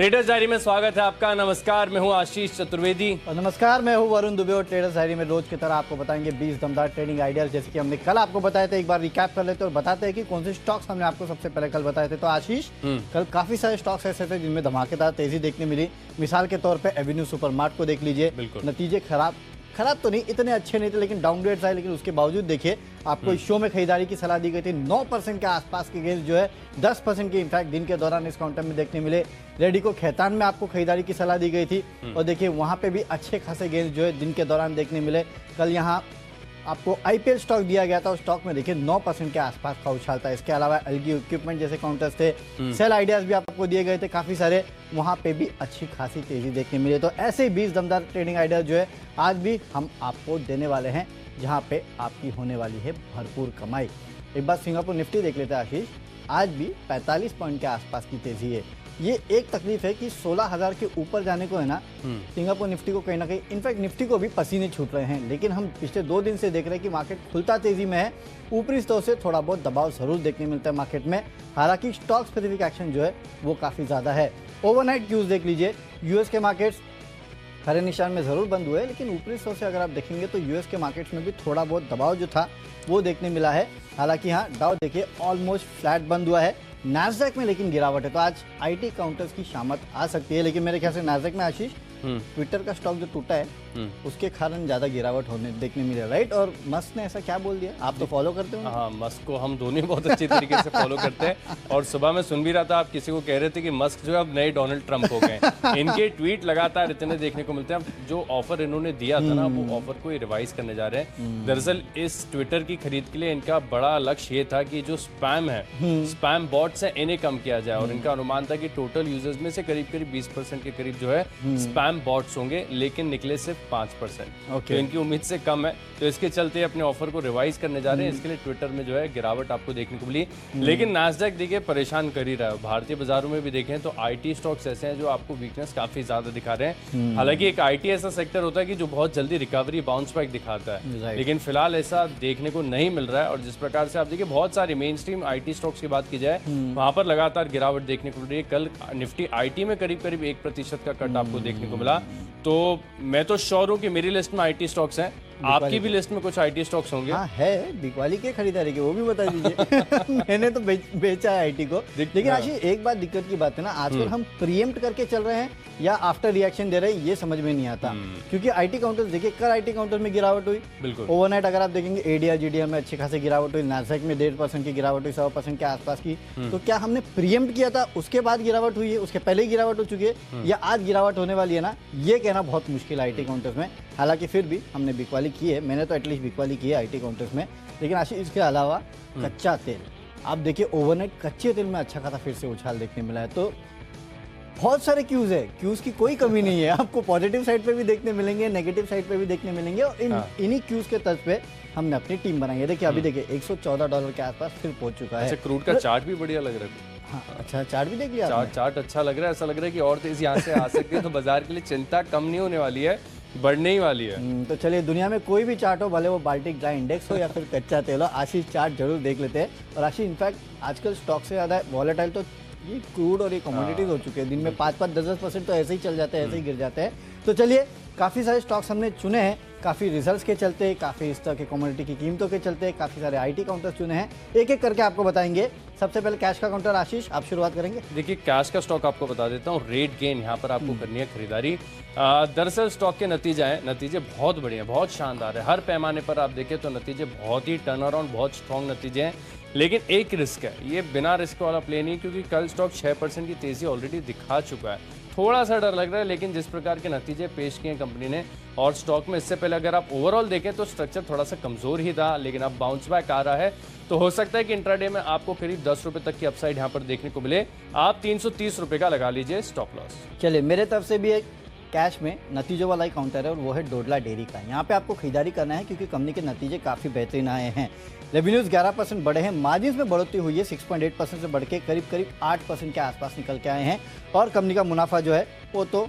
Traders diary में स्वागत है आपका। नमस्कार, मैं हूं आशीष चतुर्वेदी। और नमस्कार, मैं हूं वरुण दुबे। और ट्रेडर्स डायरी में रोज की तरह आपको बताएंगे 20 दमदार ट्रेडिंग आइडियाज, जैसे कि हमने कल आपको बताए थे। एक बार रिकैप कर लेते हैं और बताते हैं कि कौन से स्टॉक्स हमने आपको सबसे पहले कल बताए थे। तो आशीष, कल काफी सारे स्टॉक्स ऐसे थे जिनमें धमाकेदार तेजी देखने मिली। मिसाल के तौर पर एवेन्यू सुपरमार्ट को देख लीजिए। नतीजे खराब तो नहीं, इतने अच्छे नहीं थे, लेकिन डाउनग्रेड्स आए। लेकिन उसके बावजूद देखिए, आपको इस शो में खरीदारी की सलाह दी गई थी। 9% के आसपास के गेंस जो है 10% के इनफैक्ट दिन के दौरान इस काउंटर में देखने मिले। रेडिको खैतान में आपको खरीदारी की सलाह दी गई थी और देखिए वहां पे भी अच्छे खासे गेंस जो है दिन के दौरान देखने मिले। कल यहाँ आपको आईपीएल स्टॉक दिया गया था, उस स्टॉक में देखिए 9% के आसपास का उछाल था। इसके अलावा एलगी इक्विपमेंट जैसे काउंटर्स थे, सेल आइडियाज भी आपको दिए गए थे काफी सारे, वहां पे भी अच्छी खासी तेजी देखने मिली। तो ऐसे 20 दमदार ट्रेडिंग आइडियाज जो है आज भी हम आपको देने वाले हैं, जहां पे आपकी होने वाली है भरपूर कमाई। एक बार सिंगापुर निफ्टी देख लेते हैं आशीष। आज भी 45 पॉइंट के आसपास की तेजी है। ये एक तकलीफ है कि 16,000 के ऊपर जाने को है ना, सिंगापुर निफ्टी को कहीं ना कहीं, इनफैक्ट निफ्टी को भी पसीने छूट रहे हैं। लेकिन हम पिछले 2 दिन से देख रहे हैं कि मार्केट खुलता तेजी में है। ऊपरी स्तर से थोड़ा बहुत दबाव जरूर देखने मिलता है मार्केट में। हालांकि स्टॉक स्पेसिफिक एक्शन जो है वो काफी ज्यादा है। ओवरनाइट क्यूज देख लीजिए। यूएस के मार्केट्स हरे निशान में जरूर बंद हुए, लेकिन ऊपरी स्तर से अगर आप देखेंगे तो यूएस के मार्केट्स में भी थोड़ा बहुत दबाव जो था वो देखने मिला है। हालांकि यहाँ डाउ देखिए ऑलमोस्ट फ्लैट बंद हुआ है। नैस्डैक में लेकिन गिरावट है, तो आज आईटी काउंटर्स की शामत आ सकती है। लेकिन मेरे ख्याल से नैस्डैक में आशीष ट्विटर का स्टॉक जो टूटा है उसके कारण ज्यादा गिरावट होने देखने मिले, राइट? और मस्क ने ऐसा क्या बोल दिया? आप तो फॉलो करते हो? हाँ, मस्क को हम दोनों बहुत अच्छी तरीके से फॉलो करते हैं। और सुबह में सुन भी रहा था, आप किसी को कह रहे थे कि मस्क जो है अब नए डोनाल्ड ट्रंप हो गए। इनके ट्वीट लगातार इतने देखने को मिलते हैं। जो ऑफर इन्होंने दिया था ना, वो ऑफर को रिवाइज करने जा रहे हैं। दरअसल इस ट्विटर की खरीद के लिए इनका बड़ा लक्ष्य ये था कि जो स्पैम है, स्पैम बॉट्स है, इन्हें कम किया जाए। और इनका अनुमान था कि टोटल यूजर्स में से करीब 20% के करीब जो है स्पैम बॉट्स होंगे, लेकिन निकले सिर्फ 5%। तो इनकी उम्मीद से कम है, तो इसके चलते अपने ऑफर को रिवाइज करने जा रहे हैं। इसके लिए ट्विटर में जो है गिरावट आपको देखने को मिली। लेकिन नैस्डैक देखिए परेशान कर ही रहा है। भारतीय बाजारों में भी देखें तो आईटी स्टॉक्स ऐसे हैं जो आपको वीकनेस काफी ज्यादा दिखा रहे हैं। हालांकि एक आईटी ऐसा सेक्टर होता है कि जो बहुत जल्दी रिकवरी बाउंस बैक दिखाता है, लेकिन फिलहाल ऐसा देखने को नहीं मिल रहा है। और जिस प्रकार से आप देखिए बहुत सारे मेन स्ट्रीम आईटी स्टॉक्स की बात की जाए, वहां पर लगातार गिरावट देखने को मिल रही है। कल निफ्टी आईटी में करीब 1% का कट आपको देखने को मिला। तो मैं तो श्योर हूं कि मेरी लिस्ट में आईटी स्टॉक्स हैं। आपकी भी लिस्ट में कुछ आईटी स्टॉक्स होंगे? हाँ है, बिकवाली के खरीदारी के, वो भी बता दीजिए। मैंने तो बेचा है आईटी को। लेकिन आशीष, एक बात दिक्कत की बात है ना, आजकल हम प्रीएम्प्ट करके चल रहे हैं या आफ्टर रिएक्शन दे रहे हैं, ये समझ में नहीं आता। क्योंकि आईटी काउंटर्स देखिए, कल आईटी काउंटर में गिरावट हुई। बिल्कुल ओवरनाइट अगर आप देखेंगे एडीआर जीडीआर में अच्छी खासी गिरावट हुई। नैस्डैक में 1.5% की गिरावट हुई, 100% के आसपास की। तो क्या हमने प्रीएम्प्ट किया था उसके बाद गिरावट हुई है, उसके पहले ही गिरावट हो चुकी है, या आज गिरावट होने वाली है ना, ये कहना बहुत मुश्किल है आईटी काउंटर्स में। हालांकि फिर भी हमने बिकवाली की है, मैंने तो एटलीस्ट बिकवाली की है आईटी काउंटर्स में। लेकिन आशीष, इसके अलावा कच्चा तेल आप देखिए, ओवरनाइट कच्चे तेल में अच्छा खासा फिर से उछाल देखने मिला है। तो बहुत सारे क्यूज है, क्यूज की कोई कमी नहीं है। आपको पॉजिटिव साइड पे भी देखने मिलेंगे, नेगेटिव साइड पे भी देखने मिलेंगे। और इन्हीं क्यूज के तर्ज पे हमने अपनी टीम बनाई है। देखिए अभी देखिए $114 के आसपास फिर पहुंच चुका है। अच्छा, क्रूड का चार्ट भी बढ़िया लग रहा है। हाँ, अच्छा चार्ट भी देख लिया? चार्ट अच्छा लग रहा है। ऐसा लग रहा है कि और तेजी यहाँ से आ सकती है। तो बाजार के लिए चिंता कम नहीं होने वाली है, बढ़ने ही वाली है। तो चलिए, दुनिया में कोई भी चार्ट हो, भले वो बाल्टिक ड्राई इंडेक्स हो या फिर कच्चा तेल हो, आशीष चार्ट जरूर देख लेते हैं। और आशीष, इनफैक्ट आजकल स्टॉक से ज़्यादा वॉलेटाइल तो ये क्रूड और ये कमोडिटीज हो चुके हैं। दिन में 5-5, 10-10% तो ऐसे ही चल जाते हैं, ऐसे ही गिर जाते हैं। तो चलिए, काफ़ी सारे स्टॉक्स हमने चुने हैं, काफ़ी रिजल्ट्स के चलते, काफ़ी इस तरह के कमोडिटी की कीमतों के चलते, काफ़ी सारे आईटी काउंटर्स चुने हैं। एक एक करके आपको बताएंगे। सबसे पहले कैश का काउंटर, आशीष आप शुरुआत करेंगे। देखिए, कैश का स्टॉक आपको बता देता हूँ। रेट गेन यहाँ पर आपको करनी है खरीदारी। दरअसल स्टॉक के नतीजे बहुत बढ़िया, बहुत शानदार है। हर पैमाने पर आप देखें तो नतीजे बहुत ही टर्न अराउंड, बहुत स्ट्रॉन्ग नतीजे हैं। लेकिन एक रिस्क है, ये बिना रिस्क वाला प्ले नहीं, क्योंकि कल स्टॉक 6% की तेजी ऑलरेडी दिखा चुका है। थोड़ा सा डर लग रहा है, लेकिन जिस प्रकार के नतीजे पेश किए कंपनी ने, और स्टॉक में इससे पहले अगर आप ओवरऑल देखें तो स्ट्रक्चर थोड़ा सा कमजोर ही था, लेकिन अब बाउंस बैक आ रहा है। तो हो सकता है कि इंट्राडे में आपको करीब 10 रुपए तक की अपसाइड यहाँ पर देखने को मिले। आप 330 रुपए का लगा लीजिए स्टॉप लॉस। चलिए, मेरे तरफ से भी एक कैश में नतीजों वाला ही काउंटर है, और वो है डोडला डेयरी का। यहाँ पे आपको खरीदारी करना है क्योंकि कंपनी के नतीजे काफ़ी बेहतरीन आए हैं। रेवेन्यूज 11% बढ़े हैं, मार्जिन में बढ़ोतरी हुई है, 6.8% से बढ़ के करीब 8% के आसपास निकल के आए हैं। और कंपनी का मुनाफा जो है वो तो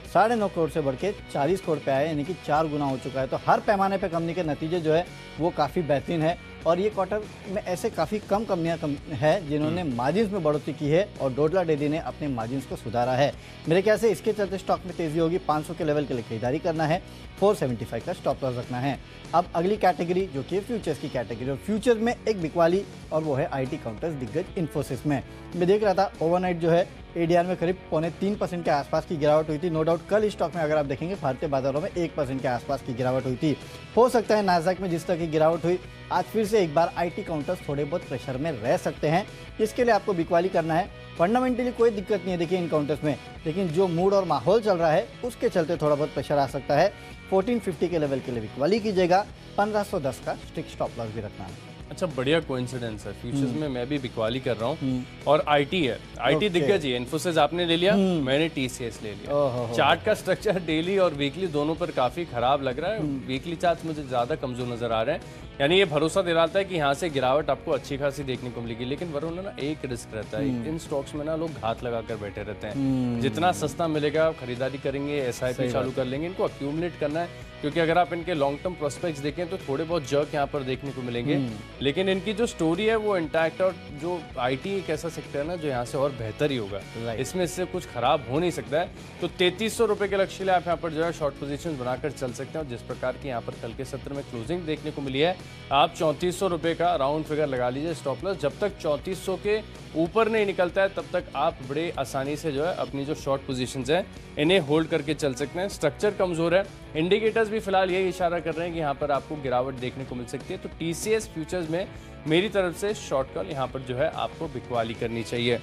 9.5 करोड़ से बढ़ के 40 करोड़ पे आए, यानी कि 4 गुना हो चुका है। तो हर पैमाने पे कंपनी के नतीजे जो है वो काफ़ी बेहतरीन है। और ये क्वार्टर में ऐसे काफ़ी कम कंपनियां है जिन्होंने मार्जिन्स में बढ़ोतरी की है और डोडला डेयरी ने अपने मार्जिन्स को सुधारा है। मेरे ख्याल से इसके चलते स्टॉक में तेजी होगी। 500 के लेवल के लिए खरीदारी करना है, 475 का स्टॉप लॉस रखना है। अब अगली कैटेगरी जो कि फ्यूचर्स की कैटेगरी, और फ्यूचर में एक बिकवाली और वो है IT काउंटर्स दिग्गज इन्फोसिस में। मैं देख रहा था ओवरनाइट जो है ADR में करीब 0.3% के आसपास की गिरावट हुई थी। नो डाउट कल स्टॉक में अगर आप देखेंगे भारतीय बाजारों में 1% के आसपास की गिरावट हुई थी। हो सकता है नास्डैक में जिस तरह की गिरावट हुई आज फिर से एक बार IT काउंटर्स थोड़े बहुत प्रेशर में रह सकते हैं। इसके लिए आपको बिकवाली करना है। फंडामेंटली कोई दिक्कत नहीं है देखिए इन काउंटर्स में, लेकिन जो मूड और माहौल चल रहा है उसके चलते थोड़ा बहुत प्रेशर आ सकता है। 1450 के लेवल के लिए बिकवाली कीजिएगा, 1510 का स्ट्रिक्ट स्टॉप लॉस भी रखना है। अच्छा, बढ़िया कोइंसिडेंस है। फ्यूचर्स में मैं भी बिकवाली कर रहा हूँ और IT है, IT दिग्गज ही है। इन्फोसिस आपने ले लिया, मैंने TCS ले लिया। चार्ट का स्ट्रक्चर डेली और वीकली दोनों पर काफी खराब लग रहा है। वीकली चार्ट मुझे ज्यादा कमजोर नजर आ रहे हैं, यानी ये भरोसा दिलाता है कि यहाँ से गिरावट आपको अच्छी खासी देखने को मिलेगी। लेकिन वरुण ना एक रिस्क रहता है, इन स्टॉक्स में ना लोग घात लगा कर बैठे रहते हैं। जितना सस्ता मिलेगा खरीदारी करेंगे, SIP चालू कर लेंगे, इनको अक्यूमुलेट करना है। क्योंकि अगर आप इनके लॉन्ग टर्म प्रोस्पेक्ट्स देखें तो थोड़े बहुत जर्क यहाँ पर देखने को मिलेंगे, लेकिन इनकी जो स्टोरी है वो इंटैक्ट। और जो IT एक ऐसा सेक्टर है ना जो यहाँ से और बेहतर ही होगा, इसमें इससे कुछ खराब हो नहीं सकता है। तो 3300 रुपए के लक्ष्य के लिए आप यहाँ पर जो है शॉर्ट पोजीशन बनाकर चल सकते हैं। और जिस प्रकार की यहाँ पर कल के सत्र में क्लोजिंग देखने को मिली है, आप 3400 रुपए का राउंड फिगर लगा लीजिए स्टॉप लॉस। जब तक 3400 के ऊपर नहीं निकलता है तब तक आप बड़े आसानी से जो है अपनी जो शॉर्ट पोजीशंस हैं इन्हें होल्ड करके चल सकते हैं। स्ट्रक्चर कमजोर है, इंडिकेटर्स भी फिलहाल यही इशारा कर रहे हैं कि यहाँ पर आपको गिरावट देखने को मिल सकती है। तो TCS फ्यूचर्स में मेरी तरफ से शॉर्ट कॉल यहाँ पर जो है आपको बिकवाली करनी चाहिए।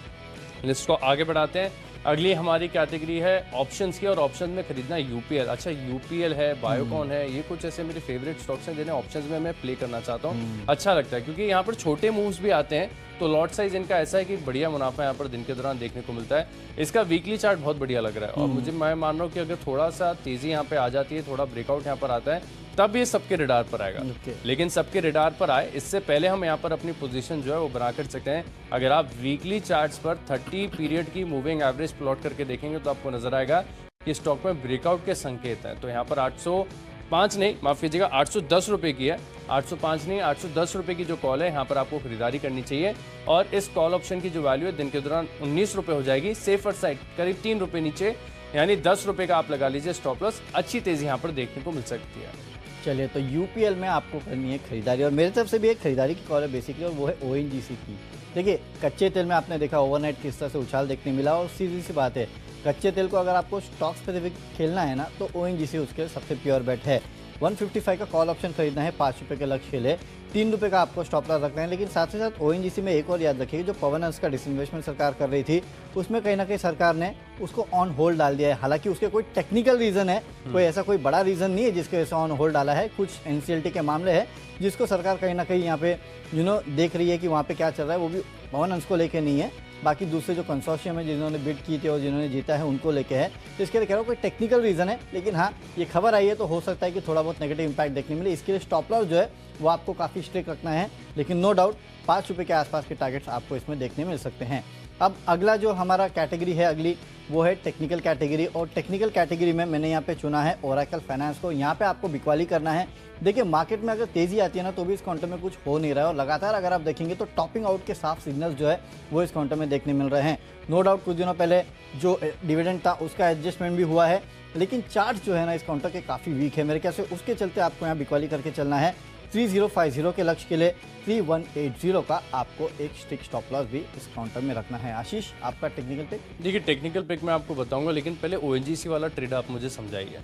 लिस्ट को आगे बढ़ाते हैं। अगली हमारी कैटेगरी है ऑप्शंस की, और ऑप्शन में खरीदना UPL। अच्छा, UPL है, बायोकॉन है, ये कुछ ऐसे मेरे फेवरेट स्टॉक्स हैं जिन्हें ऑप्शंस में मैं प्ले करना चाहता हूँ। अच्छा लगता है क्योंकि यहाँ पर छोटे मूव्स भी आते हैं, तो लॉट साइज इनका ऐसा है कि बढ़िया मुनाफा यहाँ पर दिन के दौरान देखने को मिलता है। इसका वीकली चार्ट बहुत बढ़िया लग रहा है और मैं मान रहा हूँ कि अगर थोड़ा सा तेजी यहाँ पे आ जाती है, थोड़ा ब्रेकआउट यहाँ पर आता है, तब ये सबके रिडार पर आएगा। लेकिन सबके रिडार पर आए इससे पहले हम यहाँ पर अपनी पोजीशन जो है वो बना कर सकते हैं। अगर आप वीकली चार्ट्स पर 30 पीरियड की मूविंग एवरेज प्लॉट करके देखेंगे तो आपको नजर आएगा कि स्टॉक में ब्रेकआउट के संकेत हैं। तो यहाँ पर 805 नहीं, माफ कीजिएगा, 810 रुपए की है, 805 नहीं 810 रुपए की जो कॉल है यहाँ पर आपको खरीदारी करनी चाहिए। और इस कॉल ऑप्शन की जो वैल्यू है दिन के दौरान 19 रुपए हो जाएगी। सेफर साइड करीब 3 रुपए नीचे, यानी 10 रुपए का आप लगा लीजिए स्टॉप लॉस। अच्छी तेजी यहाँ पर देखने को मिल सकती है। चलिए, तो UPL में आपको करनी है खरीदारी, और मेरी तरफ से भी एक खरीदारी की कॉल है बेसिकली, और वो है ONGC की। देखिए, कच्चे तेल में आपने देखा ओवरनाइट किस तरह से उछाल देखने मिला, और सीधी सी बात है कच्चे तेल को अगर आपको स्टॉक स्पेसिफिक खेलना है ना तो ONGC उसके सबसे प्योर बेट है। 155 का कॉल ऑप्शन खरीदना है 5 रुपये के लक्ष्य के लिए, 3 रुपये का आपको स्टॉप लॉस रखना है। लेकिन साथ ही साथ ONGC में एक और याद रखिएगा, जो पवन हंस का डिसइन्वेस्टमेंट सरकार कर रही थी उसमें कहीं ना कहीं सरकार ने उसको ऑन होल्ड डाल दिया है। हालांकि उसके कोई टेक्निकल रीज़न है, कोई ऐसा कोई बड़ा रीज़न नहीं है जिसके वजह से ऑन होल्ड डाला है। कुछ NCLT के मामले हैं जिसको सरकार कहीं ना कहीं यहाँ पे देख रही है कि वहाँ पे क्या चल रहा है, वो भी पवन हंस को लेके नहीं है, बाकी दूसरे जो कंसोर्शियम है जिन्होंने बिड की थी और जिन्होंने जीता है उनको लेके है। तो इसके लिए कह रहा हूँ कोई टेक्निकल रीज़न है, लेकिन हाँ ये खबर आई है तो हो सकता है कि थोड़ा बहुत नेगेटिव इंपैक्ट देखने मिले। इसके लिए स्टॉप लॉस जो है वो आपको काफ़ी स्ट्रिक्ट रखना है, लेकिन नो डाउट 5 रुपये के आसपास के टारगेट्स आपको इसमें देखने मिल सकते हैं। अब अगला जो हमारा कैटेगरी है अगली, वो है टेक्निकल कैटेगरी, और टेक्निकल कैटेगरी में मैंने यहाँ पे चुना है ओरेकल फाइनेंस को। यहाँ पे आपको बिकवाली करना है। देखिए, मार्केट में अगर तेजी आती है ना तो भी इस काउंटर में कुछ हो नहीं रहा है, और लगातार अगर आप देखेंगे तो टॉपिंग आउट के साफ सिग्नल्स जो है वो इस काउंटर में देखने मिल रहे हैं। नो डाउट कुछ दिनों पहले जो डिविडेंड था उसका एडजस्टमेंट भी हुआ है, लेकिन चार्ट जो है ना इस काउंटर के काफ़ी वीक है मेरे ख्याल से। उसके चलते आपको यहाँ बिकवाली करके चलना है। 3050 के लक्ष्य के लिए 3180 का आपको एक स्ट्रिक्ट स्टॉप लॉस भी इस काउंटर में रखना है। आशीष, आपका टेक्निकल पिक? देखिए, टेक्निकल पिक मैं आपको बताऊंगा, लेकिन पहले ONGC वाला ट्रेड आप मुझे समझाइए।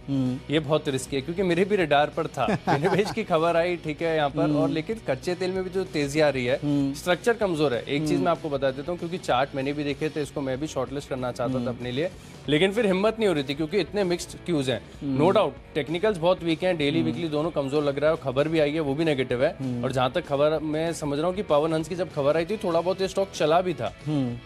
ये बहुत रिस्की है क्योंकि मेरे भी रडार पर था। निवेश की खबर आई, ठीक है यहाँ पर, और लेकिन कच्चे तेल में भी जो तेजी आ रही है, स्ट्रक्चर कमजोर है। एक चीज मैं आपको बता देता हूँ, क्योंकि चार्ट मैंने भी देखे थे, इसको मैं भी शॉर्टलिस्ट करना चाहता था अपने लिए, लेकिन फिर हिम्मत नहीं हो रही थी क्योंकि इतने मिक्स्ड क्यूज हैं। नो डाउट टेक्निकल्स बहुत वीक हैं, डेली वीकली दोनों कमजोर लग रहा है, और खबर भी आई है वो भी नेगेटिव है। और जहां तक खबर मैं समझ रहा हूँ कि पवन हंस की जब खबर आई थी थोड़ा बहुत ये स्टॉक चला भी था,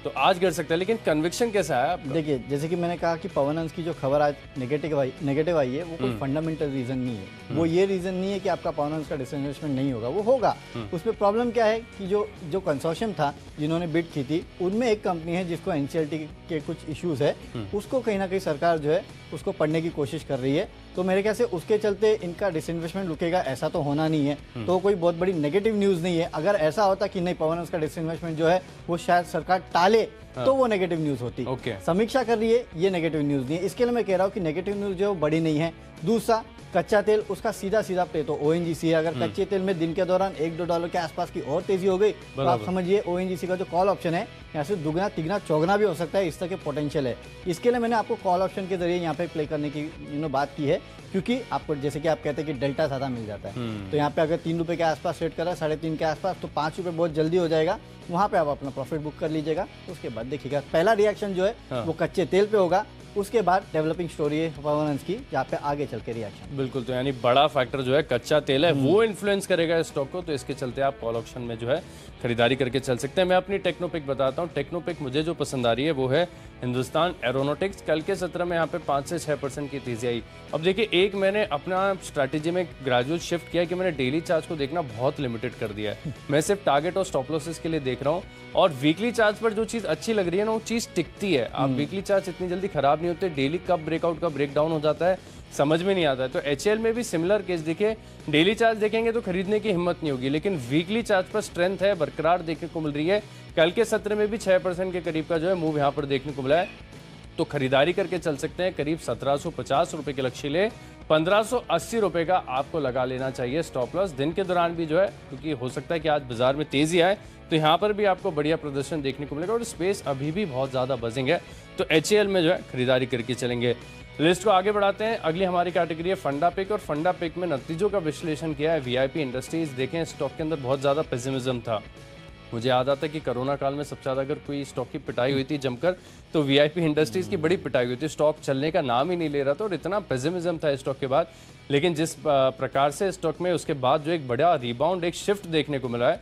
तो आज गिर सकता है। लेकिन कन्विक्शन कैसा है आपका? देखिए, जैसे कि मैंने कहा कि पवन हंस की जो खबर आज नेगेटिव आई है वो कोई फंडामेंटल रीजन नहीं है। वो ये रीजन नहीं है कि आपका पवन हंस का डिसइन्वेस्टमेंट नहीं होगा, वो होगा। उसमें प्रॉब्लम क्या है कि जो कंसोर्शियम था जिन्होंने बिड की थी उनमें एक कंपनी है जिसको NCLT के कुछ इश्यूज है, उसको कहीं ना कहीं सरकार जो है उसको पढ़ने की कोशिश कर रही है। तो मेरे ख्याल से उसके चलते इनका डिसइन्वेस्टमेंट रुकेगा ऐसा तो होना नहीं है। है तो कोई बहुत बड़ी नेगेटिव न्यूज़ नहीं है। अगर ऐसा होता कि नहीं पवन हंस का डिसइन्वेस्टमेंट जो है वो शायद सरकार टाले तो वो नेगेटिव न्यूज़ होती। समीक्षा कर रही है, ये नेगेटिव न्यूज़ नहीं है। इसके लिए मैं कह रहा हूँ कि नेगेटिव न्यूज़ जो है वो बड़ी नहीं है। दूसरा, कच्चा तेल उसका सीधा सीधा पे तो ओएनजीसी है। अगर कच्चे तेल में दिन के दौरान $1-2 के आसपास की और तेजी हो गई तो आप समझिए ओएनजीसी का जो कॉल ऑप्शन है यहाँ से दुगना तिगना चौगना भी हो सकता है, इस तरह के पोटेंशियल है। इसके लिए मैंने आपको कॉल ऑप्शन के जरिए यहाँ पे प्ले करने की बात की है, क्योंकि आपको जैसे कि आप कहते हैं कि डेल्टा ज़्यादा मिल जाता है। तो यहाँ पे अगर ₹3 के आसपास सेट करा, 3.5 के आसपास, तो ₹5 बहुत जल्दी हो जाएगा। वहाँ पे आप अपना प्रॉफिट बुक कर लीजिएगा। उसके बाद देखिएगा पहला रिएक्शन जो है वो कच्चे तेल पे होगा, उसके बाद डेवलपिंग स्टोरी है पवन हंस की, जहाँ पे आगे चल के रिएक्शन। बिल्कुल, तो यानी बड़ा फैक्टर जो है कच्चा तेल है वो इन्फ्लुएंस करेगा स्टॉक को, तो इसके चलते आप कॉल ऑप्शन में जो है खरीदारी करके चल सकते हैं। मैं अपनी टेक्नोपिक बताता हूँ। टेक्नोपिक मुझे जो पसंद आ रही है वो है हिंदुस्तान एरोनॉटिक्स। कल के सत्र में यहाँ पे 5 से 6% की तेजी आई। अब देखिए, एक मैंने अपना स्ट्रैटेजी में ग्रेजुअल शिफ्ट किया कि मैंने डेली चार्ज को देखना बहुत लिमिटेड कर दिया है। मैं सिर्फ टारगेट और स्टॉप लॉसेस के लिए देख रहा हूँ, और वीकली चार्ज पर जो चीज़ अच्छी लग रही है ना वो चीज़ टिकती है। आप वीकली चार्ज इतनी जल्दी खराब नहीं होते, डेली कब ब्रेकआउट का ब्रेकडाउन हो जाता है समझ में नहीं आता है। तो एचएएल में भी सिमिलर केस देखिए, डेली चार्ज देखेंगे तो खरीदने की हिम्मत नहीं होगी, लेकिन वीकली चार्ज पर स्ट्रेंथ है, बरकरार देखने को मिल रही है। कल के सत्र में भी 6% के करीब का जो है मूव यहाँ पर देखने को मिला है, तो खरीदारी करके चल सकते हैं। करीब 1750 रुपए के लक्ष्य ले 1580 रुपए का आपको लगा लेना चाहिए स्टॉप लॉस। दिन के दौरान भी जो है, क्योंकि हो सकता है कि आज बाजार में तेजी आए, तो यहाँ पर भी आपको बढ़िया प्रदर्शन देखने को मिलेगा, और स्पेस अभी भी बहुत ज़्यादा बजिंग है। तो एचएएल में जो है खरीदारी करके चलेंगे। लिस्ट को आगे बढ़ाते हैं। अगली हमारी कैटेगरी है फंडा पिक, और फंडा पिक में नतीजों का विश्लेषण किया है वीआईपी इंडस्ट्रीज। देखें, स्टॉक के अंदर बहुत ज़्यादा पेसिमिज्म था। मुझे याद आता है कि कोरोना काल में सबसे ज़्यादा अगर कोई स्टॉक की पिटाई हुई थी जमकर, तो वीआईपी इंडस्ट्रीज की बड़ी पिटाई हुई थी। स्टॉक चलने का नाम ही नहीं ले रहा था, और इतना पेसिमिज्म था स्टॉक के बाद। लेकिन जिस प्रकार से स्टॉक में उसके बाद जो एक बड़ा रिबाउंड, एक शिफ्ट देखने को मिला है,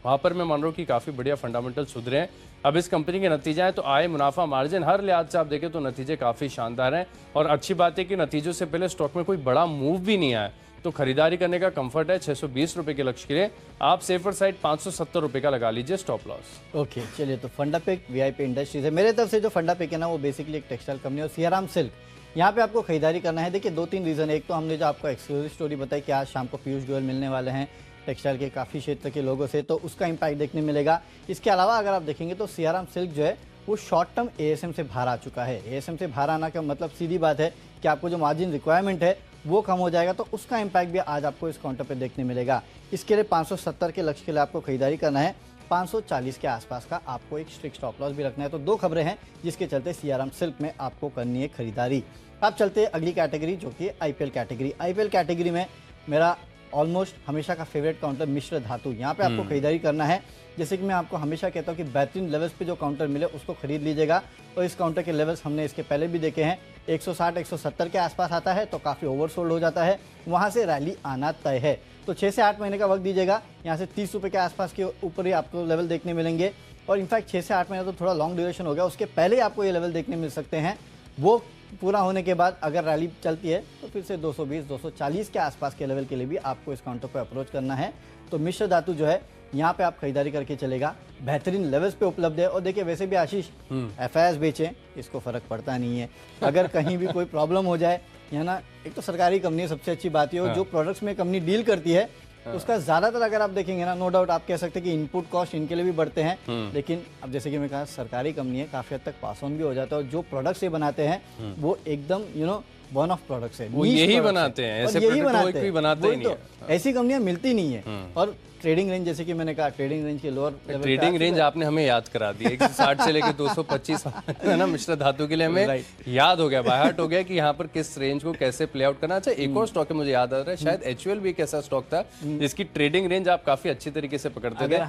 वहाँ पर मैं मान रहा हूँ कि काफ़ी बढ़िया फंडामेंटल सुधरे हैं। अब इस कंपनी के नतीजे हैं तो आय, मुनाफा, मार्जिन, हर लिहाज से आप देखें तो नतीजे काफ़ी शानदार हैं। और अच्छी बात है कि नतीजों से पहले स्टॉक में कोई बड़ा मूव भी नहीं आया, तो खरीदारी करने का कंफर्ट है। 620 रुपए के लक्ष्य के लिए आप सेफर साइड 570 रुपए का लगा लीजिए स्टॉप लॉस। ओके, चलिए, तो फंडा पिक वीआईपी इंडस्ट्रीज है। मेरे तरफ से जो फंडा पिक है ना वो बेसिकली एक टेक्सटाइल कंपनी और सियाराम सिल्क, यहाँ पे आपको खरीदारी करना है। देखिए, 2-3 रीज़न है। एक तो हमने जो आपको एक्सक्लूसिव स्टोरी बताई कि आज शाम को पीयूष गोयल मिलने वाले हैं टेक्सटाइल के काफ़ी क्षेत्र के लोगों से, तो उसका इम्पैक्ट देखने मिलेगा। इसके अलावा अगर आप देखेंगे तो सियाराम सिल्क जो है वो शॉर्ट टर्म एएसएम से बाहर आ चुका है। एएसएम से बाहर आना का मतलब सीधी बात है कि आपको जो मार्जिन रिक्वायरमेंट है वो कम हो जाएगा, तो उसका इम्पैक्ट भी आज आपको इस काउंटर पे देखने मिलेगा। इसके लिए 570 के लक्ष्य के लिए आपको खरीदारी करना है। 540 के आसपास का आपको एक स्ट्रिक्ट स्टॉप लॉस भी रखना है। तो 2 खबरें हैं जिसके चलते सियाराम सिल्क में आपको करनी है खरीदारी। अब चलते हैं अगली कैटेगरी जो कि आईपीएल कैटेगरी। आईपीएल कैटेगरी में मेरा ऑलमोस्ट हमेशा का फेवरेट काउंटर मिश्र धातु, यहाँ पे आपको खरीदारी करना है। जैसे कि मैं आपको हमेशा कहता हूँ कि बेहतरीन लेवल्स पे जो काउंटर मिले उसको खरीद लीजिएगा। और इस काउंटर के लेवल्स हमने इसके पहले भी देखे हैं, 160-170 के आसपास आता है तो काफ़ी ओवरसोल्ड हो जाता है, वहाँ से रैली आना तय है। तो 6 से 8 महीने का वक्त दीजिएगा। यहाँ से 30 रुपये के आसपास के ऊपर ही आपको लेवल देखने मिलेंगे। और इनफैक्ट 6 से 8 महीना तो थोड़ा लॉन्ग ड्यूरेशन हो गया, उसके पहले ही आपको ये लेवल देखने मिल सकते हैं। वो पूरा होने के बाद अगर रैली चलती है तो फिर से 220-240 के आसपास के लेवल के लिए भी आपको इस काउंटर पर अप्रोच करना है। तो मिश्र धातु जो है यहाँ पे आप खरीदारी करके चलेगा, बेहतरीन लेवल्स पे उपलब्ध है। और देखिए, वैसे भी आशीष एफआईएस बेचें, इसको फर्क पड़ता नहीं है। अगर कहीं भी कोई प्रॉब्लम हो जाए, या ना, एक तो सरकारी कंपनी है, सबसे अच्छी बात है, और जो प्रोडक्ट्स में कंपनी डील करती है उसका ज़्यादातर अगर आप देखेंगे ना, नो डाउट आप कह सकते हैं कि इनपुट कॉस्ट इनके लिए भी बढ़ते हैं, लेकिन अब जैसे कि मैं कहा सरकारी कंपनी है, काफ़ी हद तक पास ऑन भी हो जाता है। और जो प्रोडक्ट्स ये बनाते हैं वो एकदम वन ऑफ प्रोडक्ट्स है, वो यही बनाते हैं, ऐसे प्रोडक्ट कोई बनाते ही नहीं है। ऐसी कंपनियां मिलती नहीं है। और ट्रेडिंग रेंज, जैसे कि मैंने कहा, ट्रेडिंग रेंज के लोअर ट्रेडिंग रेंज आपने हमें याद करा दी। 160 से लेकर 225 है ना मिश्र धातु के लिए, हमें याद हो गया, बाय हार्ट हो गया कि यहाँ पर किस रेंज को कैसे प्ले आउट करना। अच्छा, एक और स्टॉक है मुझे याद आ रहा है, शायद एचयूएल भी एक ऐसा स्टॉक था जिसकी ट्रेडिंग रेंज आप काफी अच्छी तरीके से पकड़ते थे।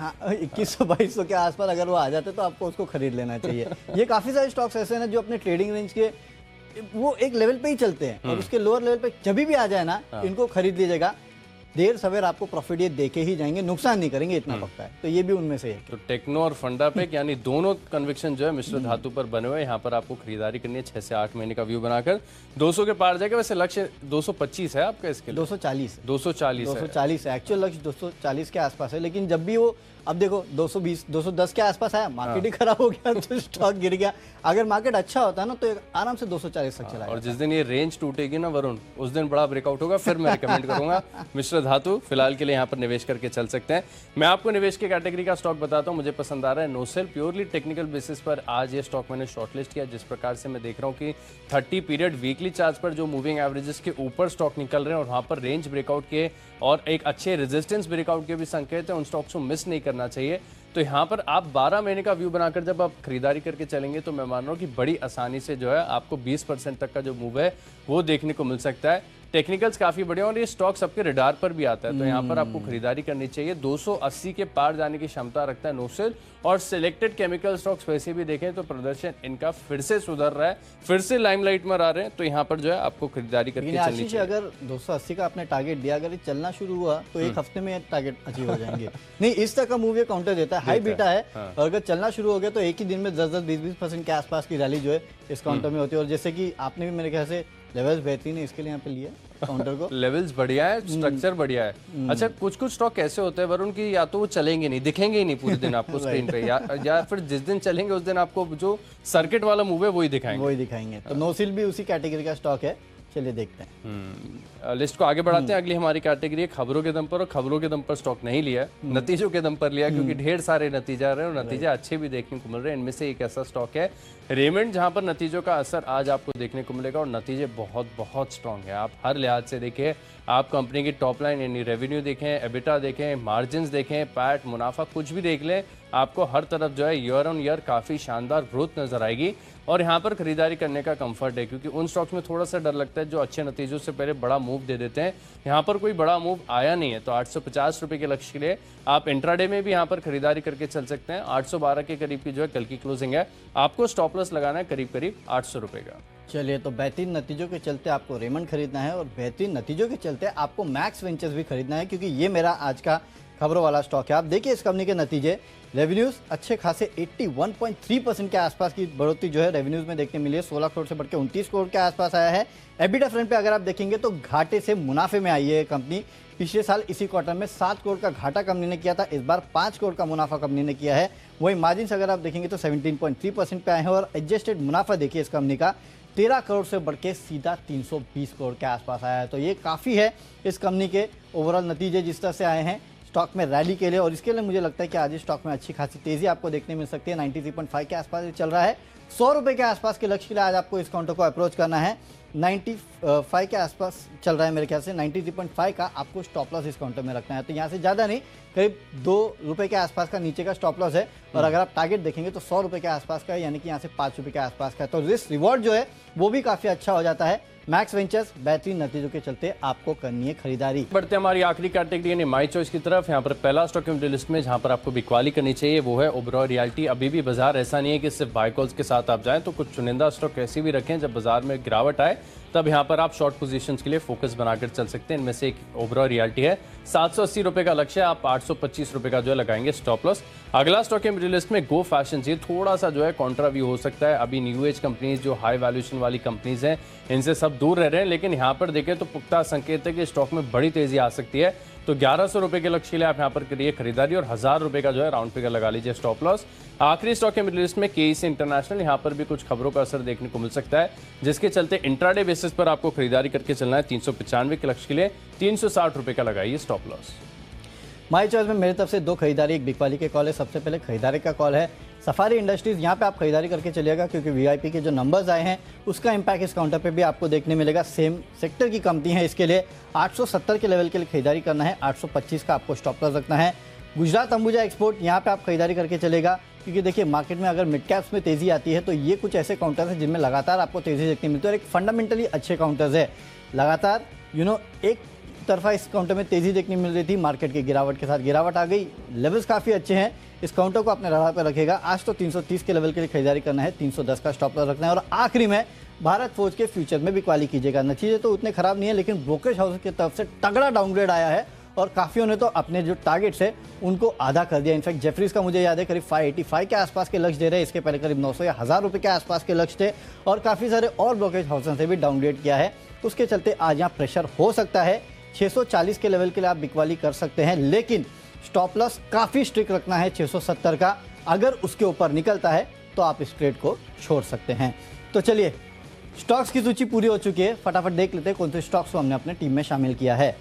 2100-2200 के आसपास अगर वो आ जाते तो आपको उसको खरीद लेना चाहिए। ये काफी सारे स्टॉक्स ऐसे हैं जो अपने ट्रेडिंग रेंज के वो एक लेवल पे ही चलते हैं, और उसके लोअर लेवल पे जब भी आ जाए ना, इनको खरीद लीजिएगा। देर सवेर आपको प्रॉफिट ये देके ही जाएंगे, नुकसान नहीं करेंगे, इतना पक्का है। तो ये भी उनमें से है। तो टेक्नो और फंडा पे यानी दोनों कन्विक्शन जो है मिश्र धातु पर बने हुए, यहाँ पर आपको खरीदारी करनी है। 6 से 8 महीने का व्यू बनाकर 200 के पार जाएगा। वैसे लक्ष्य 225 है आपका, इसके 240 240 है। एक्चुअल लक्ष्य 240 के आसपास है, लेकिन जब भी वो अब देखो 220 210 के आसपास आया, मार्केट ही खराब हो गया तो स्टॉक गिर गया। अगर मार्केट अच्छा होता ना तो आराम से 240 तक चला और जिस दिन ये रेंज टूटेगी ना वरुण, उस दिन बड़ा ब्रेकआउट होगा, फिर मैं रिकमेंड करूंगा मिश्र धातु फिलहाल के लिए यहाँ पर निवेश करके चल सकते हैं। मैं आपको निवेश की कैटेगरी का स्टॉक बताता हूँ, मुझे पसंद आ रहा है नोसेल। प्योरली टेक्निकल बेसिस पर आज ये स्टॉक मैंने शॉर्टलिस्ट किया। जिस प्रकार से मैं देख रहा हूँ कि 30 पीरियड वीकली चार्ट पर जो मूविंग एवरेजेस के ऊपर स्टॉक निकल रहे हैं और वहाँ पर रेंज ब्रेकआउट किए और एक अच्छे रेजिस्टेंस ब्रेकआउट के भी संकेत है, उन स्टॉक्स को मिस नहीं करना चाहिए। तो यहाँ पर आप 12 महीने का व्यू बनाकर जब आप खरीदारी करके चलेंगे तो मैं मान रहा हूँ कि बड़ी आसानी से जो है आपको 20% तक का जो मूव है वो देखने को मिल सकता है। टेक्निकल्स काफी बढ़िया और ये स्टॉक सबके रडार पर भी आता है, तो यहाँ पर आपको खरीदारी करनी चाहिए। 280 के पार जाने की क्षमता रखता है नोसेल, और सिलेक्टेड केमिकल स्टॉक्स वैसे भी देखें तो प्रदर्शन इनका फिर से सुधर रहा है, फिर से लाइमलाइट में आ रहे हैं, तो यहाँ पर जो है आपको खरीदारी करके चलनी चाहिए। अगर 280 का आपने टारगेट दिया, अगर ये चलना शुरू हुआ तो एक हफ्ते में टारगेट अचीव हो जाएंगे। नहीं, इस तरह का मूव ये काउंटर देता है, हाई बीटा है। और अगर चलना शुरू हो गया तो एक ही दिन में 10-20% के आसपास की रैली जो है इस काउंटर में होती है। और जैसे कि आपने भी मेरे ख्याल से लेवल्स बेहतरीन है, इसके लिए यहाँ पे लिया काउंटर को। लेवल्स बढ़िया है, स्ट्रक्चर बढ़िया है। अच्छा, कुछ कुछ स्टॉक कैसे होते हैं वरुण की या तो वो चलेंगे नहीं, दिखेंगे ही नहीं पूरे दिन आपको स्क्रीन पे, या फिर जिस दिन चलेंगे उस दिन आपको जो सर्किट वाला मूव है वही दिखाएंगे। तो नोसिल भी उसी कैटेगरी का स्टॉक है, चलिए देखते हैं। लिस्ट को आगे बढ़ाते हैं। अगली हमारी कैटेगरी है खबरों के दम पर, और खबरों के दम पर स्टॉक नहीं लिया, नतीजों के दम पर लिया, क्योंकि ढेर सारे नतीजे आ रहे हैं और नतीजे अच्छे भी देखने को मिल रहे हैं। इनमें से एक ऐसा स्टॉक है रेमंड, जहां पर नतीजों का असर आज आपको देखने को मिलेगा और नतीजे बहुत बहुत स्ट्रांग है। आप हर लिहाज से देखिए, आप कंपनी की टॉप लाइन यानी रेवेन्यू देखें, एबिटा देखें, मार्जिन्स देखें, पैट, मुनाफा, कुछ भी देख लें, आपको हर तरफ जो है ईयर ऑन ईयर काफ़ी शानदार ग्रोथ नजर आएगी। और यहाँ पर खरीदारी करने का कंफर्ट है, क्योंकि उन स्टॉक्स में थोड़ा सा डर लगता है जो अच्छे नतीजों से पहले बड़ा मूव दे देते हैं। यहाँ पर कोई बड़ा मूव आया नहीं है, तो 850 रुपये के लक्ष्य के लिए आप इंट्राडे में भी यहाँ पर खरीदारी करके चल सकते हैं। 812 के करीब की जो है कल की क्लोजिंग है, आपको स्टॉप लॉस लगाना है करीब करीब 800 रुपये का। चलिए, तो बेहतरीन नतीजों के चलते आपको रेमंड खरीदना है और बेहतरीन नतीजों के चलते आपको मैक्स वेंचर्स भी खरीदना है, क्योंकि ये मेरा आज का खबरों वाला स्टॉक है। आप देखिए इस कंपनी के नतीजे, रेवेन्यूज अच्छे खासे 81.3% के आसपास की बढ़ोतरी जो है रेवेन्यूज में देखने मिली है। 16 करोड़ से बढ़ के 29 करोड़ के आसपास आया है। एबिटा फ्रंट पे अगर आप देखेंगे तो घाटे से मुनाफे में आई है कंपनी। पिछले साल इसी क्वार्टर में 7 करोड़ का घाटा कंपनी ने किया था, इस बार 5 करोड़ का मुनाफा कंपनी ने किया है। वही मार्जिन अगर आप देखेंगे तो 17.3% पे आए हैं और एडजस्टेड मुनाफा देखिए इस कंपनी का 13 करोड़ से बढ़ के सीधा 320 करोड़ के आसपास आया है। तो ये काफ़ी है इस कंपनी के ओवरऑल नतीजे जिस तरह से आए हैं स्टॉक में रैली के लिए, और इसके लिए मुझे लगता है कि आज स्टॉक में अच्छी खासी तेजी आपको देखने मिल सकती है। 93.5 के आसपास ये चल रहा है। 100 रुपये के आसपास के लक्ष्य के लिए आज आपको इस काउंटर को अप्रोच करना है। 95 के आसपास चल रहा है मेरे ख्याल से। 93.5 का आपको स्टॉप लॉस इस काउंटर में रखना है, तो यहाँ से ज़्यादा नहीं, करीब 2 रुपये के आसपास का नीचे का स्टॉप लॉस है। और अगर आप टारगेट देखेंगे तो 100 रुपये के आसपास का है, यानी कि यहाँ से 5 रुपये के आसपास का है। तो रिस्क रिवॉर्ड जो है वो भी काफ़ी अच्छा हो जाता है। मैक्स वेंचर्स बेहतरीन नतीजों के चलते आपको करनी है खरीदारी। बढ़ते हमारी आखिरी कैटेगरी यानी माई चॉइस की तरफ। यहाँ पर पहला स्टॉक लिस्ट में जहाँ पर आपको बिकवाली करनी चाहिए वो है ओबरॉय रियल्टी। अभी भी बाजार ऐसा नहीं है कि सिर्फ बाय कॉल्स के साथ आप जाएं, तो कुछ चुनिंदा स्टॉक ऐसे भी रखें जब बाजार में गिरावट आए तब यहाँ पर आप शॉर्ट पोजीशंस के लिए फोकस बनाकर चल सकते हैं। इनमें से एक ओबरॉय रियल्टी है। 780 रुपये का लक्ष्य है, आप 825 रुपये का जो है लगाएंगे स्टॉप लॉस। अगला स्टॉक है मिडिल लिस्ट में गो फैशन। ये थोड़ा सा जो है कॉन्ट्रा व्यू हो सकता है। अभी न्यू एज कंपनीज जो हाई वैल्यूएशन वाली कंपनीज हैं इनसे सब दूर रह रहे हैं, लेकिन यहाँ पर देखें तो पुख्ता संकेत है कि स्टॉक में बड़ी तेजी आ सकती है। तो 1100 रुपये के लक्ष्य के लिए आप यहाँ पर करिए खरीदारी और 1000 रुपये का जो है राउंड फिगर लगा लीजिए स्टॉप लॉस। आखिरी स्टॉक है मिडिल लिस्ट में केईसी इंटरनेशनल। यहाँ पर भी कुछ खबरों का असर देखने को मिल सकता है, जिसके चलते इंट्राडे बेसिस पर आपको खरीदारी करके चलना है। 395 के लक्ष्य के लिए 360 रुपये का लगाइए स्टॉप लॉस। माई चॉइस में मेरी तरफ से 2 खरीदारी, एक बिकवाली के कॉल है। सबसे पहले खरीदारी का कॉल है सफारी इंडस्ट्रीज। यहाँ पे आप खरीदारी करके चलिएगा, क्योंकि वीआईपी के जो नंबर्स आए हैं उसका इम्पैक्ट इस काउंटर पे भी आपको देखने मिलेगा। सेम सेक्टर की कंपनी है, इसके लिए 870 के लेवल के लिए खरीदारी करना है। 825 का आपको स्टॉप लॉस रखना है। गुजरात अंबुजा एक्सपोर्ट, यहाँ पे आप खरीदारी करके चलेगा, क्योंकि देखिए मार्केट में अगर मिड कैप्स में तेजी आती है तो ये कुछ ऐसे काउंटर्स हैं जिनमें लगातार आपको तेजी देखने मिलती है और एक फंडामेंटली अच्छे काउंटर्स है। लगातार एक तरफा इस काउंटर में तेजी देखने मिल रही थी, मार्केट की गिरावट के साथ गिरावट आ गई। लेवल्स काफ़ी अच्छे हैं, इस काउंटर को अपने रडार पर रखेगा। आज तो 330 के लेवल के लिए खरीदारी करना है, 310 का स्टॉप लॉस रखना है। और आखिरी में भारत फौज के फ्यूचर में भी क्वाली कीजिएगा। नतीजे तो उतने खराब नहीं है, लेकिन ब्रोकरेज हाउस की तरफ से तगड़ा डाउनग्रेड आया है और काफ़ियों ने तो अपने जो टारगेट्स है उनको आधा कर दिया। इनफैक्ट जेफरीज का मुझे याद है करीब 585 के आसपास के लक्ष्य दे रहे हैं, इसके पहले करीब 900 या 1000 रुपये के आसपास के लक्ष्य थे और काफ़ी सारे और ब्रोकरेज हाउसों से भी डाउनग्रेड किया है। उसके चलते आज यहाँ प्रेशर हो सकता है। 640 के लेवल के लिए आप बिकवाली कर सकते हैं, लेकिन स्टॉप लॉस काफ़ी स्ट्रिक्ट रखना है 670 का। अगर उसके ऊपर निकलता है तो आप इस ट्रेड को छोड़ सकते हैं। तो चलिए, स्टॉक्स की सूची पूरी हो चुकी है, फटाफट देख लेते हैं कौन से स्टॉक्स को हमने अपने टीम में शामिल किया है।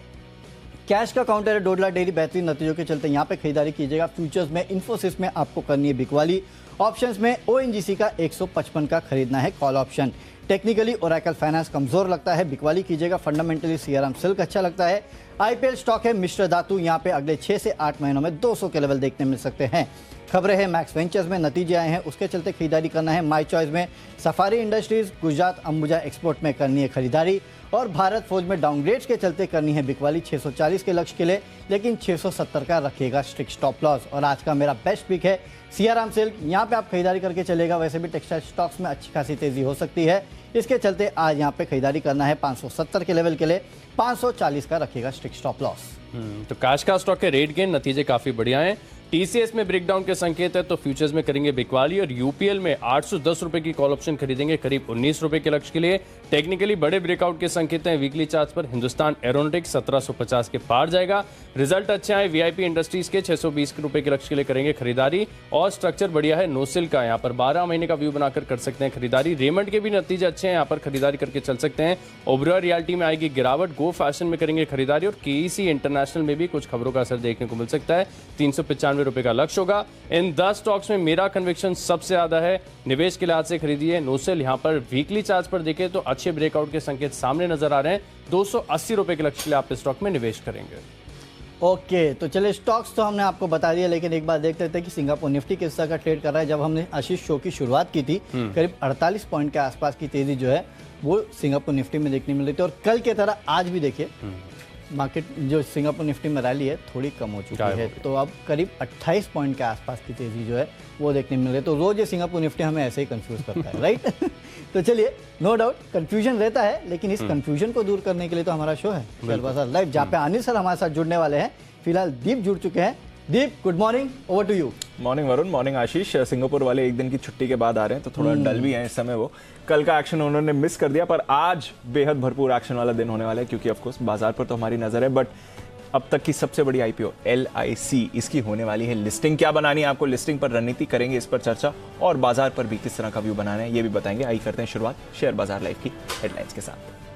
कैश का काउंटर है डोडला डेयरी, बेहतरीन नतीजों के चलते यहाँ पे खरीदारी कीजिएगा। फ्यूचर्स में इन्फोसिस में आपको करनी है बिकवाली। ऑप्शंस में ओएनजीसी का 155 का खरीदना है call option. Technically Oracle finance कमजोर लगता है, बिकवाली कीजिएगा। फंडामेंटली सीआरएम सिल्क अच्छा लगता है। आईपीएल स्टॉक है मिश्र धातु, यहाँ पे अगले 6 से 8 महीनों में 200 के लेवल देखने मिल सकते हैं। खबरें हैं मैक्स वेंचर्स में नतीजे आए हैं, उसके चलते खरीदारी करना है। माई चॉइस में safari industries, Gujarat Ambuja export में करनी है खरीदारी। और भारत फौज में डाउनग्रेड्स के चलते करनी है बिकवाली 640 के लक्ष्य के लिए, लेकिन 670 का रखिएगा स्ट्रिक्ट स्टॉप लॉस। और आज का मेरा बेस्ट पिक है सीआरएम सिल्क, यहाँ पे आप खरीदारी करके चलेगा। वैसे भी टेक्सटाइल स्टॉक्स में अच्छी खासी तेजी हो सकती है, इसके चलते आज यहाँ पे खरीदारी करना है 570 के लेवल के लिए, 540 का रखिएगा स्ट्रिक्ट स्टॉप लॉस। तो कैश का स्टॉक के रेट गेन नतीजे काफी बढ़िया हैं। टीसीएस में ब्रेकडाउन के संकेत है, तो फ्यूचर्स में करेंगे बिकवाली। और यूपीएल में 810 रुपए की कॉल ऑप्शन खरीदेंगे करीब 19 रुपए के लक्ष्य के लिए। टेक्निकली बड़े ब्रेकआउट के संकेत हैं वीकली चार्ट पर। हिंदुस्तान एरोनॉटिक्स 1750 के पार जाएगा। रिजल्ट अच्छे आए वीआईपी इंडस्ट्रीज के 620 रुपए के लक्ष्य के लिए करेंगे खरीदारी। और स्ट्रक्चर बढ़िया है नोसिल का, यहाँ पर 12 महीने का व्यू बनाकर कर सकते हैं खरीदारी। रेमंड के भी नतीजे अच्छे हैं, यहाँ पर खरीदारी करके चल सकते हैं। ओबरॉय रियल्टी में आएगी गिरावट। गो फैशन में करेंगे खरीदारी। और केईसी इंटरनेशनल में भी कुछ खबरों का असर देखने को मिल सकता है। 395 रुपए का लक्ष्य होगा। इन 10 स्टॉक्स में मेरा कन्विक्शन सबसे ज्यादा है। निवेश के लिहाज से खरीदिए नोसेल। यहां पर वीकली चार्ट पर देखें तो अच्छे ब्रेकआउट के संकेत सामने नजर आ रहे हैं। 280 रुपए के लक्ष्य के लिए आप इस स्टॉक में निवेश करेंगे। ओके, तो चलिए स्टॉक्स तो हमने आपको बता दिया, लेकिन एक बार देख लेते हैं कि सिंगापुर निफ्टी किस तरह का ट्रेड कर रहा है। जब हमने आशीष शो की शुरुआत की थी, करीब 48 पॉइंट के आसपास की तेजी जो है वो सिंगापुर निफ्टी में देखने मिल रही थी। और कल की तरह आज भी देखिए मार्केट जो सिंगापुर निफ्टी में रैली है थोड़ी कम हो चुकी है, तो अब करीब 28 पॉइंट के आसपास की तेजी जो है वो देखने मिल रही है। तो रोज ये सिंगापुर निफ्टी हमें ऐसे ही कंफ्यूज करता है, राइट। तो चलिए, नो डाउट कंफ्यूजन रहता है, लेकिन इस कंफ्यूजन को दूर करने के लिए तो हमारा शो है शेयर बाजार लाइव, जहाँ पे अनिल सर हमारे साथ जुड़ने वाले हैं। फिलहाल दीप जुड़ चुके हैं। Deep, good morning, over to you. Morning Varun, morning Ashish. Singapore वाले एक दिन की छुट्टी के बाद आ रहे हैं, तो थोड़ा डल भी है इस समय। वो कल का एक्शन उन्होंने मिस कर दिया, पर आज बेहद भरपूर एक्शन वाला दिन होने वाला है, क्योंकि ऑफकोर्स बाजार पर तो हमारी नजर है। बट अब तक की सबसे बड़ी आईपीओ LIC, इसकी होने वाली है लिस्टिंग। क्या बनानी है आपको लिस्टिंग पर, रणनीति करेंगे इस पर चर्चा, और बाजार पर भी किस तरह का व्यू बनाना है ये भी बताएंगे। आई करते हैं शुरुआत शेयर बाजार लाइव की हेडलाइंस के साथ।